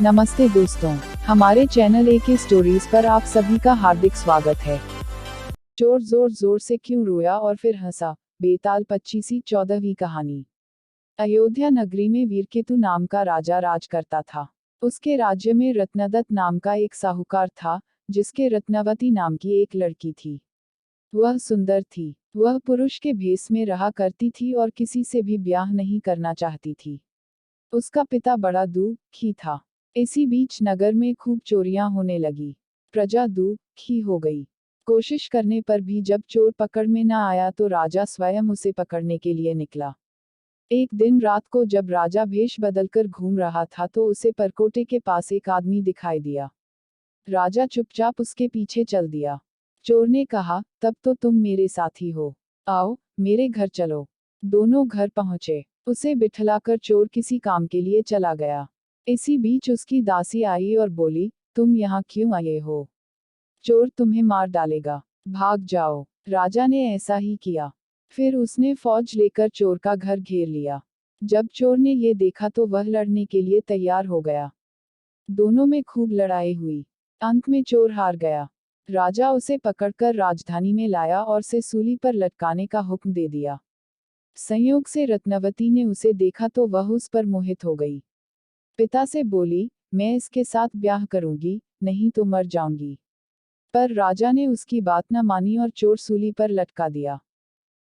नमस्ते दोस्तों, हमारे चैनल AK स्टोरीज पर आप सभी का हार्दिक स्वागत है। चोर जोर जोर से क्यों रोया और फिर हंसा, बेताल 25वीं 14वीं कहानी। अयोध्या नगरी में वीरकेतु नाम का राजा राज करता था। उसके राज्य में रत्नदत्त नाम का एक साहूकार था, जिसके रत्नावती नाम की एक लड़की थी। वह सुंदर थी। वह पुरुष के भेष में रहा करती थी और किसी से भी ब्याह नहीं करना चाहती थी। उसका पिता बड़ा दुखी था। इसी बीच नगर में खूब चोरियां होने लगी। प्रजा दुखी हो गई। कोशिश करने पर भी जब चोर पकड़ में न आया तो राजा स्वयं उसे पकड़ने के लिए निकला। एक दिन रात को जब राजा भेष बदलकर घूम रहा था तो उसे परकोटे के पास एक आदमी दिखाई दिया। राजा चुपचाप उसके पीछे चल दिया। चोर ने कहा, तब तो तुम मेरे साथी हो, आओ मेरे घर चलो। दोनों घर पहुंचे। उसे बिठलाकर चोर किसी काम के लिए चला गया। इसी बीच उसकी दासी आई और बोली, तुम यहाँ क्यों आए हो? चोर तुम्हें मार डालेगा, भाग जाओ। राजा ने ऐसा ही किया। फिर उसने फौज लेकर चोर का घर घेर लिया। जब चोर ने ये देखा तो वह लड़ने के लिए तैयार हो गया। दोनों में खूब लड़ाई हुई। अंत में चोर हार गया। राजा उसे पकड़कर राजधानी में लाया और से सूली पर लटकाने का हुक्म दे दिया। संयोग से रत्नवती ने उसे देखा तो वह उस पर मोहित हो गई। पिता से बोली, मैं इसके साथ ब्याह करूंगी, नहीं तो मर जाऊंगी। पर राजा ने उसकी बात न मानी और चोर सूली पर लटका दिया।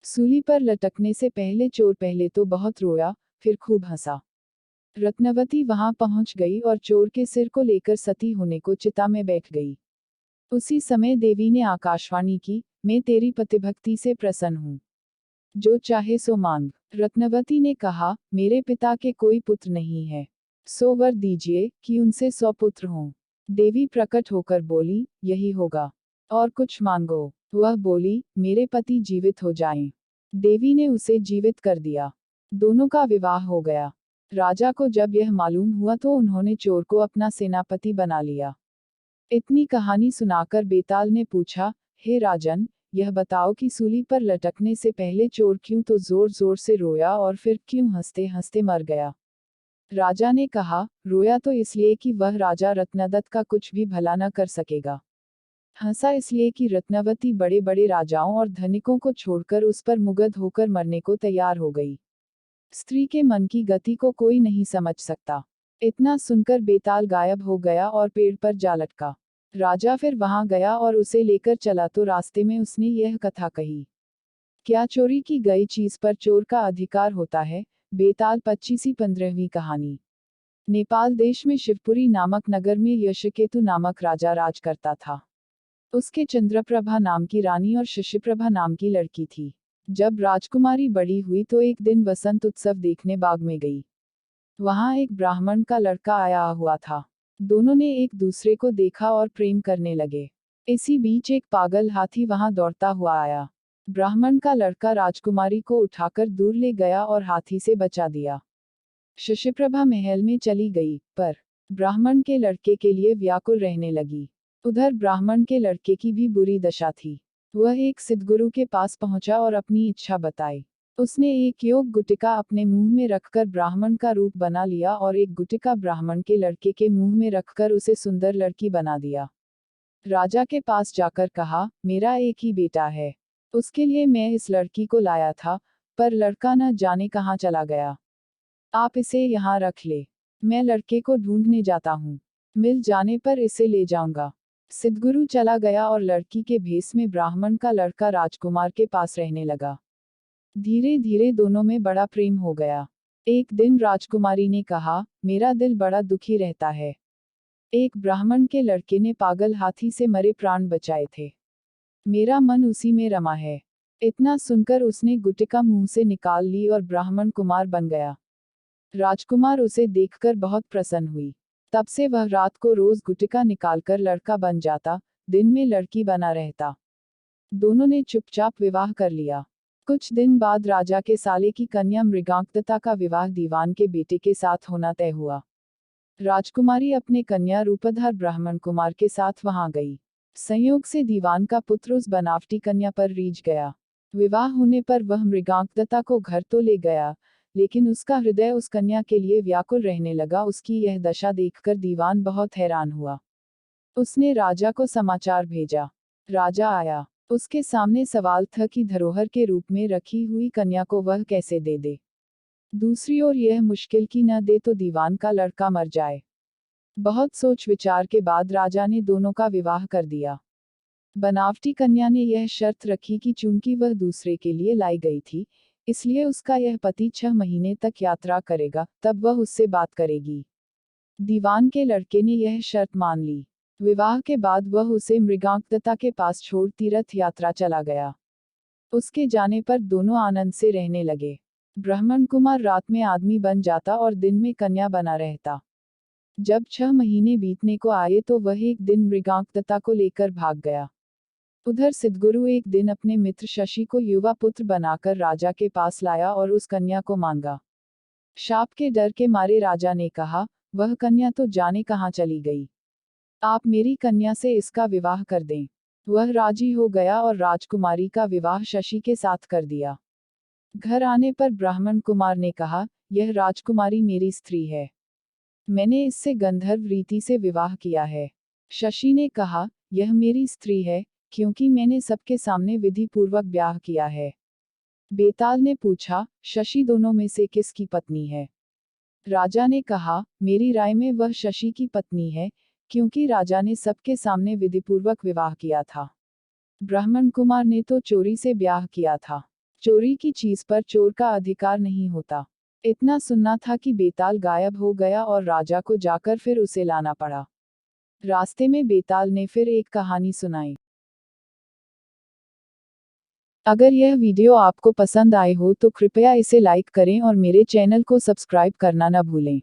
सूली पर लटकने से पहले चोर पहले तो बहुत रोया, फिर खूब हंसा। रत्नवती वहां पहुंच गई और चोर के सिर को लेकर सती होने को चिता में बैठ गई। उसी समय देवी ने आकाशवाणी की, मैं तेरी पतिभक्ति से प्रसन्न हूँ, जो चाहे सो मांग। रत्नवती ने कहा, मेरे पिता के कोई पुत्र नहीं है, सो वर दीजिए कि उनसे 100 पुत्र हों। देवी प्रकट होकर बोली, यही होगा, और कुछ मांगो। वह बोली, मेरे पति जीवित हो जाएं। देवी ने उसे जीवित कर दिया। दोनों का विवाह हो गया। राजा को जब यह मालूम हुआ तो उन्होंने चोर को अपना सेनापति बना लिया। इतनी कहानी सुनाकर बेताल ने पूछा, हे राजन, यह बताओ कि सूली पर लटकने से पहले चोर क्यों तो जोर जोर से रोया और फिर क्यों हंसते हंसते मर गया? राजा ने कहा, रोया तो इसलिए कि वह राजा रत्नदत्त का कुछ भी भला न कर सकेगा। हंसा इसलिए कि रत्नावती बड़े बड़े राजाओं और धनिकों को छोड़कर उस पर मुग्ध होकर मरने को तैयार हो गई। स्त्री के मन की गति को कोई नहीं समझ सकता। इतना सुनकर बेताल गायब हो गया और पेड़ पर जा लटका। राजा फिर वहां गया और उसे लेकर चला तो रास्ते में उसने यह कथा कही, क्या चोरी की गई चीज पर चोर का अधिकार होता है? बेताल 25वीं 15वीं कहानी। नेपाल देश में शिवपुरी नामक नगर में यशकेतु नामक राजा राज करता था। उसके चंद्रप्रभा नाम की रानी और शशिप्रभा नाम की लड़की थी। जब राजकुमारी बड़ी हुई तो एक दिन वसंत उत्सव देखने बाग में गई। वहां एक ब्राह्मण का लड़का आया हुआ था। दोनों ने एक दूसरे को देखा और प्रेम करने लगे। इसी बीच एक पागल हाथी वहां दौड़ता हुआ आया। ब्राह्मण का लड़का राजकुमारी को उठाकर दूर ले गया और हाथी से बचा दिया। शशिप्रभा महल में चली गई, पर ब्राह्मण के लड़के के लिए व्याकुल रहने लगी। उधर ब्राह्मण के लड़के की भी बुरी दशा थी। वह एक सिद्धगुरु के पास पहुंचा और अपनी इच्छा बताई। उसने एक योग गुटिका अपने मुंह में रखकर ब्राह्मण का रूप बना लिया और एक गुटिका ब्राह्मण के लड़के के मुंह में रखकर उसे सुंदर लड़की बना दिया। राजा के पास जाकर कहा, मेरा एक ही बेटा है, उसके लिए मैं इस लड़की को लाया था, पर लड़का न जाने कहाँ चला गया। आप इसे यहाँ रख ले, मैं लड़के को ढूंढने जाता हूँ, मिल जाने पर इसे ले जाऊंगा। सिद्धगुरु चला गया और लड़की के भेष में ब्राह्मण का लड़का राजकुमार के पास रहने लगा। धीरे धीरे दोनों में बड़ा प्रेम हो गया। एक दिन राजकुमारी ने कहा, मेरा दिल बड़ा दुखी रहता है। एक ब्राह्मण के लड़के ने पागल हाथी से मरे प्राण बचाए थे। मेरा मन उसी में रमा है। इतना सुनकर उसने गुटिका मुंह से निकाल ली और ब्राह्मण कुमार बन गया। राजकुमार उसे देखकर बहुत प्रसन्न हुई। तब से वह रात को रोज गुटिका निकालकर लड़का बन जाता, दिन में लड़की बना रहता। दोनों ने चुपचाप विवाह कर लिया। कुछ दिन बाद राजा के साले की कन्या मृगांकदत्ता का विवाह दीवान के बेटे के साथ होना तय हुआ। राजकुमारी अपने कन्या रूपधर ब्राह्मण कुमार के साथ वहां गई। संयोग से दीवान का पुत्र उस बनावटी कन्या पर रीझ गया। विवाह होने पर वह मृगांकदत्ता को घर तो ले गया, लेकिन उसका हृदय उस कन्या के लिए व्याकुल रहने लगा। उसकी यह दशा देखकर दीवान बहुत हैरान हुआ। उसने राजा को समाचार भेजा। राजा आया। उसके सामने सवाल था कि धरोहर के रूप में रखी हुई कन्या को वह कैसे दे दे। दूसरी ओर यह मुश्किल कि न दे तो दीवान का लड़का मर जाए। बहुत सोच विचार के बाद राजा ने दोनों का विवाह कर दिया। बनावटी कन्या ने यह शर्त रखी कि चूंकि वह दूसरे के लिए लाई गई थी, इसलिए उसका यह पति 6 महीने तक यात्रा करेगा, तब वह उससे बात करेगी। दीवान के लड़के ने यह शर्त मान ली। विवाह के बाद वह उसे मृगांकदत्ता के पास छोड़ तीर्थ यात्रा चला गया। उसके जाने पर दोनों आनंद से रहने लगे। ब्राह्मण कुमार रात में आदमी बन जाता और दिन में कन्या बना रहता। जब 6 महीने बीतने को आए तो वह एक दिन मृगांकदत्ता को लेकर भाग गया। उधर सिद्धगुरु एक दिन अपने मित्र शशि को युवा पुत्र बनाकर राजा के पास लाया और उस कन्या को मांगा। शाप के डर के मारे राजा ने कहा, वह कन्या तो जाने कहाँ चली गई। आप मेरी कन्या से इसका विवाह कर दें। वह राजी हो गया और राजकुमारी का विवाह शशि के साथ कर दिया। घर आने पर ब्राह्मण कुमार ने कहा, यह राजकुमारी मेरी स्त्री है। मैंने इससे गंधर्व रीति से विवाह किया है। शशि ने कहा, यह मेरी स्त्री है, क्योंकि मैंने सबके सामने विधि पूर्वक ब्याह किया है। बेताल ने पूछा, शशि दोनों में से किसकी पत्नी है? राजा ने कहा, मेरी राय में वह शशि की पत्नी है, क्योंकि राजा ने सबके सामने विधिपूर्वक विवाह किया था। ब्राह्मण कुमार ने तो चोरी से ब्याह किया था। चोरी की चीज पर चोर का अधिकार नहीं होता। इतना सुनना था कि बेताल गायब हो गया और राजा को जाकर फिर उसे लाना पड़ा। रास्ते में बेताल ने फिर एक कहानी सुनाई। अगर यह वीडियो आपको पसंद आए हो तो कृपया इसे लाइक करें और मेरे चैनल को सब्सक्राइब करना न भूलें।